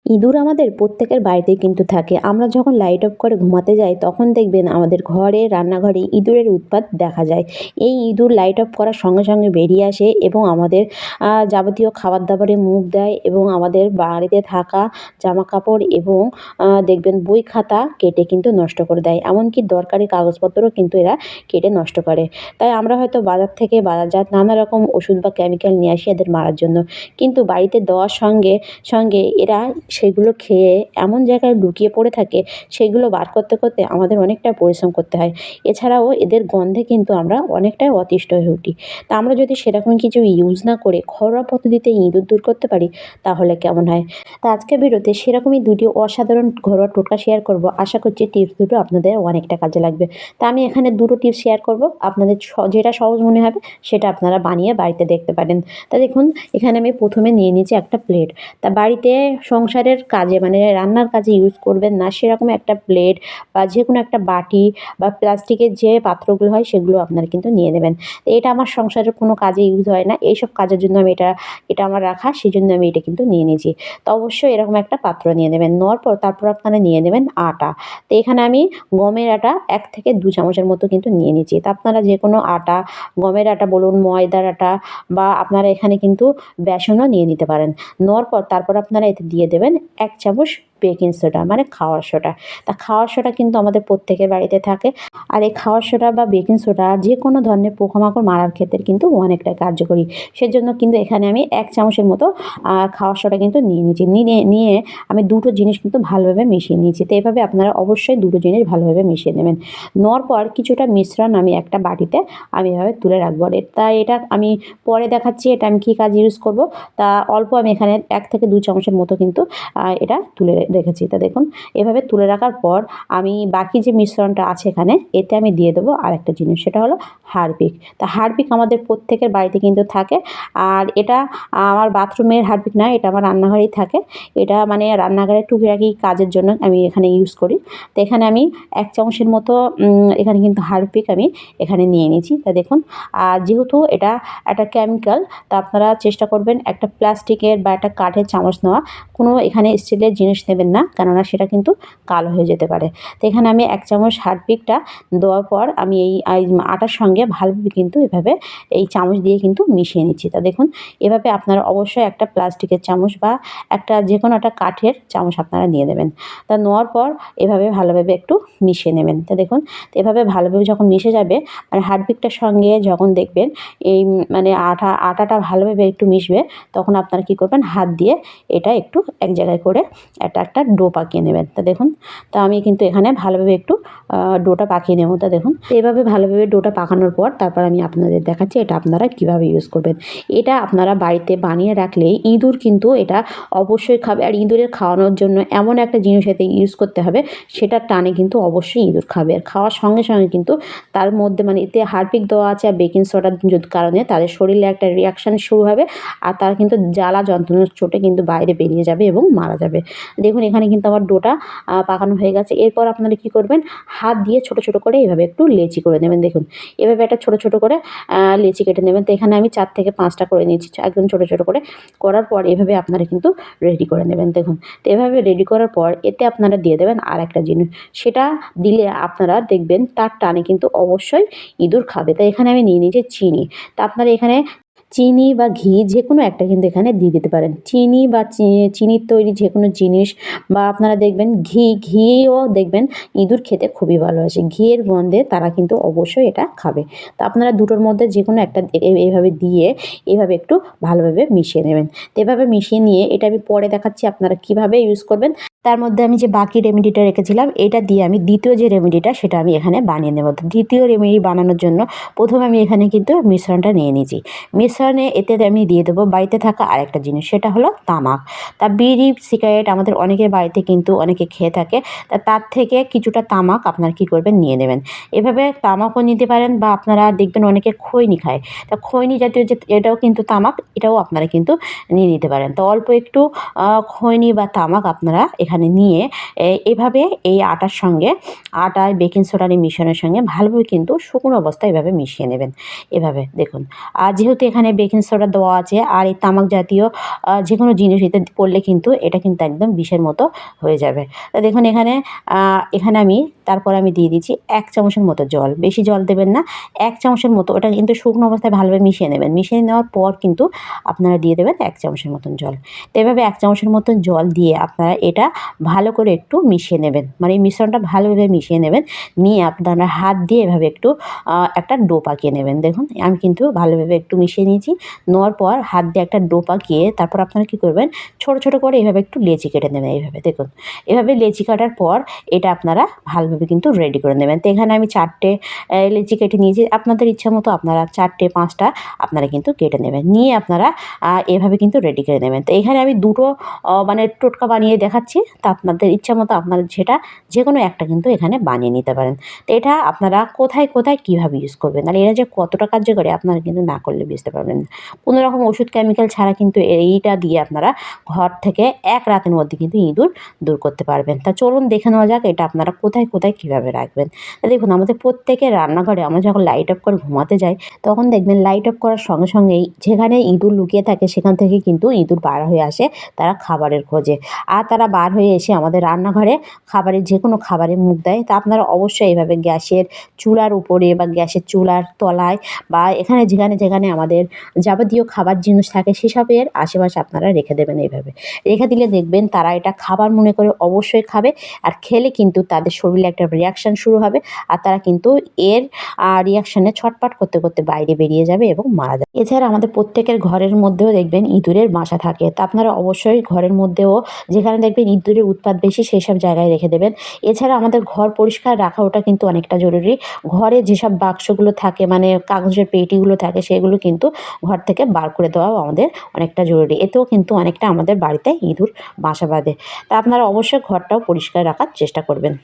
ইঁদুর আমাদের প্রত্যেকের বাড়িতেই কিন্তু থাকে। আমরা যখন লাইট অফ করে ঘুমাতে যাই তখন দেখবেন আমাদের ঘরে, রান্নাঘরে ইঁদুরের উৎপাত দেখা যায়। এই ইঁদুর লাইট অফ করার সঙ্গে সঙ্গে বেরিয়ে আসে এবং আমাদের যাবতীয় খাবার-দাবারে মুখ দেয় এবং আমাদের বাড়িতে থাকা জামাকাপড় এবং দেখবেন বই খাতা কেটে কিন্তু নষ্ট করে দেয়। এমনকি দরকারি কাগজপত্রও কিন্তু এরা কেটে নষ্ট করে। তাই আমরা হয়তো বাজার থেকে বাজারজাত নানা রকম ওষুধ বা কেমিক্যাল নিয়ে আসি এদের মারার জন্য। কিন্তু বাড়িতে দেওয়ার সঙ্গে সঙ্গে এরা সেগুলো খেয়ে এমন জায়গায় লুকিয়ে পড়ে থাকে, সেগুলো বার করতে করতে আমাদের অনেকটা পরিশ্রম করতে হয়। এছাড়াও এদের গন্ধে কিন্তু আমরা অনেকটাই অতিষ্ঠ হয়ে উঠি। তা আমরা যদি সেরকম কিছু ইউজ না করে ঘরোয়া পদ্ধতিতে ইঁদুর দূর করতে পারি তাহলে কেমন হয়? তা আজকের ভিডিওতে সেরকমই ২ টি অসাধারণ ঘরোয়া টোটকা শেয়ার করব। আশা করছি টিপস দুটো আপনাদের অনেকটা কাজে লাগবে। তা আমি এখানে ২ টো টিপস শেয়ার করব। আপনাদের যেটা সহজ মনে হবে সেটা আপনারা বানিয়ে বাড়িতে দেখতে পারেন। তা দেখুন, এখানে আমি ১ম এ নিয়ে নিয়েছি একটা প্লেট। তা বাড়িতে সংসারের কাজে মানে রান্নার কাজে ইউজ করবেন না সেরকম একটা প্লেট বা যেকোনো একটা বাটি বা প্লাস্টিকের যে পাত্রগুলো হয় সেগুলো আপনারা কিন্তু নিয়ে নেবেন। এটা আমার সংসারের কোনো কাজে ইউজ হয় না। এইসব কাজের জন্য আমি এটা আমার রাখা, সেজন্য আমি এটা কিন্তু নিয়ে নিয়েছি। তো অবশ্যই এরকম একটা পাত্র নিয়ে নেবেন। নেওয়ার পর তারপর আপনারা নিয়ে নেবেন আটা। তো এখানে আমি গমের আটা ১ থেকে ২ চামচের মতো কিন্তু নিয়ে নিয়েছি। তা আপনারা যেকোনো আটা, গমের আটা বলুন, ময়দার আটা বা আপনারা এখানে কিন্তু বেসনও নিয়ে নিতে পারেন। নেওয়ার পর তারপর আপনারা এতে দিয়ে দেবেন ১ চামচ বেকিং সোডা মানে খাওয়ার সোডা। তা খাওয়ার সোডা কিন্তু আমাদের প্রত্যেকের বাড়িতে থাকে। আর এই খাওয়ার সোডা বা বেকিং সোডা যেকোনো ধরনের পোকামাকড় মারার ক্ষেত্রে কিন্তু অনেকটাই কার্যকরী। সেজন্য কিন্তু এখানে আমি ১ চামচের মতো খাওয়ার সোডা কিন্তু নিয়ে নিয়েছি। নিয়ে আমি দুটো জিনিস কিন্তু ভালোভাবে মিশিয়ে নিয়েছি। তো এভাবে আপনারা অবশ্যই দুটো জিনিস ভালোভাবে মিশিয়ে নেবেন। নেওয়ার পর কিছুটা মিশ্রণ আমি একটা বাটিতে আমি এভাবে তুলে রাখবো। আর এটা আমি পরে দেখাচ্ছি এটা আমি কী কাজে ইউজ করব। তা অল্প আমি এখানে ১ থেকে ২ চামচের মতো কিন্তু এটা তুলে রেখেছি। তা দেখুন, এভাবে তুলে রাখার পর আমি বাকি যে মিশ্রণটা আছে এখানে এতে আমি দিয়ে দেবো আরেকটা জিনিস, সেটা হলো হারপিক। তা হারপিক আমাদের প্রত্যেকের বাড়িতে কিন্তু থাকে। আর এটা আমার বাথরুমের হারপিক না, এটা আমার রান্নাঘরেই থাকে। এটা মানে রান্নাঘরের টুকিটাকি কাজের জন্য আমি এখানে ইউজ করি। তো এখানে আমি ১ চামচের মতো এখানে কিন্তু হারপিক আমি এখানে নিয়ে নিয়েছি। তা দেখুন, আর যেহেতু এটা একটা কেমিক্যাল, তা আপনারা চেষ্টা করবেন একটা প্লাস্টিকের বা একটা কাঠের চামচ নেওয়া। কোনো এখানে স্টিলের জিনিস নেবেন না, কেননা সেটা কিন্তু কালো হয়ে যেতে পারে। তো এখানে আমি ১ চামচ হারপিকটা দেওয়ার পর আমি এই আটার সঙ্গে ভালোভাবে কিন্তু এভাবে এই চামচ দিয়ে কিন্তু মিশিয়ে নিচ্ছি। তা দেখুন, এভাবে আপনারা অবশ্যই একটা প্লাস্টিকের চামচ বা একটা যেকোনো একটা কাঠের চামচ আপনারা নিয়ে নেবেন। তা নেওয়ার পর এভাবে ভালোভাবে একটু মিশিয়ে নেবেন। তো দেখুন, তো এভাবে ভালোভাবে যখন মিশে যাবে মানে হারপিকটার সঙ্গে যখন দেখবেন এই মানে আটাটা ভালোভাবে একটু মিশবে, তখন আপনারা কী করবেন, হাত দিয়ে এটা একটু এক জায়গায় করে একটা ডো পাকিয়ে নেবেন। তা দেখুন, তা আমি কিন্তু এখানে ভালোভাবে একটু ডোটা পাকিয়ে নেব। তা দেখুন, এভাবে ভালোভাবে ডোটা পাকানোর পর তারপর আমি আপনাদের দেখাচ্ছি এটা আপনারা কীভাবে ইউজ করবেন। এটা আপনারা বাড়িতে বানিয়ে রাখলে ইঁদুর কিন্তু এটা অবশ্যই খাবে। আর ইঁদুরের খাওয়ানোর জন্য এমন একটা জিনিস এতে ইউজ করতে হবে, সেটার টানে কিন্তু অবশ্যই ইঁদুর খাবে। আর খাওয়ার সঙ্গে সঙ্গে কিন্তু তার মধ্যে মানে এতে হারপিক দেওয়া আছে আর বেকিং সোডার কারণে তাদের শরীরে একটা রিঅ্যাকশান শুরু হবে। আর তারা কিন্তু জ্বালা যন্ত্রণার চোটে কিন্তু বাইরে বেরিয়ে যাবে এবং মারা যাবে। দেখুন, এখানে কিন্তু আমার ডোটা পাকানো হয়ে গেছে। এরপর আপনারা কী করবেন, হাত দিয়ে ছোট ছোট করে এভাবে একটু লেচি করে নেবেন। দেখুন, এভাবে একটা ছোট ছোট করে লেচি কেটে নেবেন। তো এখানে আমি ৪ থেকে ৫টা করে নিয়েছি একদম ছোট ছোট করে। করার পর এভাবে আপনারা কিন্তু রেডি করে নেবেন। দেখুন, তো এভাবে রেডি করার পর এতে আপনারা দিয়ে দেবেন আরেকটা জিনিস। সেটা দিলে আপনারা দেখবেন তার টানে কিন্তু অবশ্যই ইঁদুর খাবে। তাই এখানে আমি নিয়ে নিয়েছি চিনি। তা আপনারা এখানে চিনি বা ঘি যেকোনো একটা কিন্তু এখানে দিয়ে দিতে পারেন। চিনি বা চিনির তৈরি যেকোনো জিনিস বা আপনারা দেখবেন ঘিও দেখবেন ইঁদুর খেতে খুবই ভালোবাসে। ঘিয়ের গন্ধে তারা কিন্তু অবশ্যই এটা খাবে। তো আপনারা দুটোর মধ্যে যেকোনো একটা এভাবে দিয়ে এভাবে একটু ভালোভাবে মিশিয়ে নেবেন। তো এভাবে মিশিয়ে নিয়ে এটা আমি পরে দেখাচ্ছি আপনারা কীভাবে ইউজ করবেন। তার মধ্যে আমি যে বাকি রেমেডিটা রেখেছিলাম এটা দিয়ে আমি দ্বিতীয় যে রেমেডিটা সেটা আমি এখানে বানিয়ে নেব। তো দ্বিতীয় রেমেডি বানানোর জন্য প্রথমে আমি এখানে কিন্তু মিশ্রণটা নিয়ে নিয়েছি। মিশ্রণে এতে আমি দিয়ে দেবো বাড়িতে থাকা আরেকটা জিনিস, সেটা হলো তামাক। তা বিড়ি সিগারেট আমাদের অনেকের বাড়িতে কিন্তু অনেকে খেয়ে থাকে। তা তার থেকে কিছুটা তামাক আপনারা কী করবেন, নিয়ে নেবেন। এভাবে তামাকও নিতে পারেন বা আপনারা দেখবেন অনেকে খৈনি খায়। তা খৈনি জাতীয় যে এটাও কিন্তু তামাক, এটাও আপনারা কিন্তু নিয়ে নিতে পারেন। তো অল্প একটু খৈনি বা তামাক আপনারা এখানে নিয়ে এভাবে এই আটার সঙ্গে আটায় বেকিং সোডার এই মিশ্রণের সঙ্গে ভালোভাবে কিন্তু শুকনো অবস্থায় এভাবে মিশিয়ে নেবেন। এভাবে দেখুন, আর যেহেতু এখানে বেকিং সোডা দেওয়া আছে। আর এই তামাক জাতীয় যেকোনো জিনিস এতে পড়লে কিন্তু এটা কিন্তু একদম বিষের মতো হয়ে যাবে। তো দেখুন এখানে আমি তারপরে আমি দিয়ে দিচ্ছি 1 চামচের মতো জল। বেশি জল দেবেন না। 1 চামচের মতো, ওটা কিন্তু শুকনো অবস্থায় ভালোভাবে মিশিয়ে নেবেন। মিশিয়ে নেওয়ার পর কিন্তু আপনারা দিয়ে দেবেন 1 চামচের মতন জল। তো এভাবে 1 চামচের মতন জল দিয়ে আপনারা এটা ভালো করে একটু মিশিয়ে নেবেন। মানে এই মিশ্রণটা ভালোভাবে মিশিয়ে নেবেন। নিয়ে আপনারা হাত দিয়ে এভাবে একটু একটা ডো পাকিয়ে নেবেন। দেখুন আমি কিন্তু ভালোভাবে একটু মিশিয়ে নিয়েছি। নেওয়ার পর হাত দিয়ে একটা ডো পাকিয়ে তারপর আপনারা কী করবেন, ছোট, ছোট করে এভাবে একটু লেচি কেটে নেবেন এইভাবে দেখুন। এভাবে লেচি কাটার পর এটা আপনারা ভালোভাবে কিন্তু রেডি করে নেবেন। তো এখানে আমি 4টে লেচি কেটে নিয়েছি। আপনাদের ইচ্ছা মতো আপনারা 4টে 5টা আপনারা কিন্তু কেটে নেবেন। নিয়ে আপনারা এভাবে কিন্তু রেডি করে নেবেন। তো এখানে আমি 2টো মানে টোটকা বানিয়ে দেখাচ্ছি। তা আপনাদের ইচ্ছা মতো আপনারা যেকোনো একটা কিন্তু এখানে বানিয়ে নিতে পারেন। তো এটা আপনারা কোথায়, কোথায় কীভাবে ইউজ করবেন। আর এরা যে কতটা কার্যকরী আপনারা কিন্তু না করলে বুঝতে পারবেন না। কোনো রকম ওষুধ কেমিক্যাল ছাড়া কিন্তু এইটা দিয়ে আপনারা ঘর থেকে 1 রাতের মধ্যে কিন্তু ইঁদুর দূর করতে পারবেন। তা চলুন দেখে নেওয়া যাক এটা আপনারা কোথায়, কোথায় কীভাবে রাখবেন। তো দেখুন আমাদের প্রত্যেকের রান্নাঘরে আমরা যখন লাইট অফ করে ঘুমাতে যাই তখন দেখবেন লাইট অফ করার সঙ্গে সঙ্গেই যেখানে ইঁদুর লুকিয়ে থাকে সেখান থেকে কিন্তু ইঁদুর বার হয়ে আসে তারা খাবারের খোঁজে। আর তারা বার হয়ে এসে আমাদের রান্নাঘরে যেকোনো খাবারে মুখ দেয়। তা আপনারা অবশ্যই এভাবে গ্যাসের চুলার উপরে বা গ্যাসের চুলার তলায় বা এখানে যেখানে, যেখানে আমাদের যাবতীয় খাবার জিনিস থাকে সেসবের আশেপাশে আপনারা রেখে দেবেন এইভাবে। রেখে দিলে দেখবেন তারা এটা খাবার মনে করে অবশ্যই খাবে। আর খেলে কিন্তু তাদের শরীরে একটা রিঅ্যাকশন শুরু হবে। আর তারা কিন্তু এর রিঅ্যাকশনে ছটফট করতে, করতে বাইরে বেরিয়ে যাবে এবং মারা যাবে। এছাড়া আমাদের প্রত্যেকের ঘরের মধ্যেও দেখবেন ইঁদুরের বাসা থাকে। তা আপনারা অবশ্যই ঘরের মধ্যেও যেখানে দেখবেন ইঁদুরের উৎপাত বেশি সেসব জায়গায় রেখে দেবেন। এছাড়া আমাদের ঘর পরিষ্কার রাখা ওটা কিন্তু অনেকটা জরুরি। ঘরে যেসব বাক্সগুলো থাকে মানে কাগজের পেটিগুলো থাকে সেগুলো কিন্তু ঘর থেকে বার করে দেওয়াও আমাদের অনেকটা জরুরি। এতেও কিন্তু অনেকটা আমাদের বাড়িতে ইঁদুর বাসা বাঁধে। তা আপনারা অবশ্যই ঘরটাও পরিষ্কার রাখার চেষ্টা করবেন।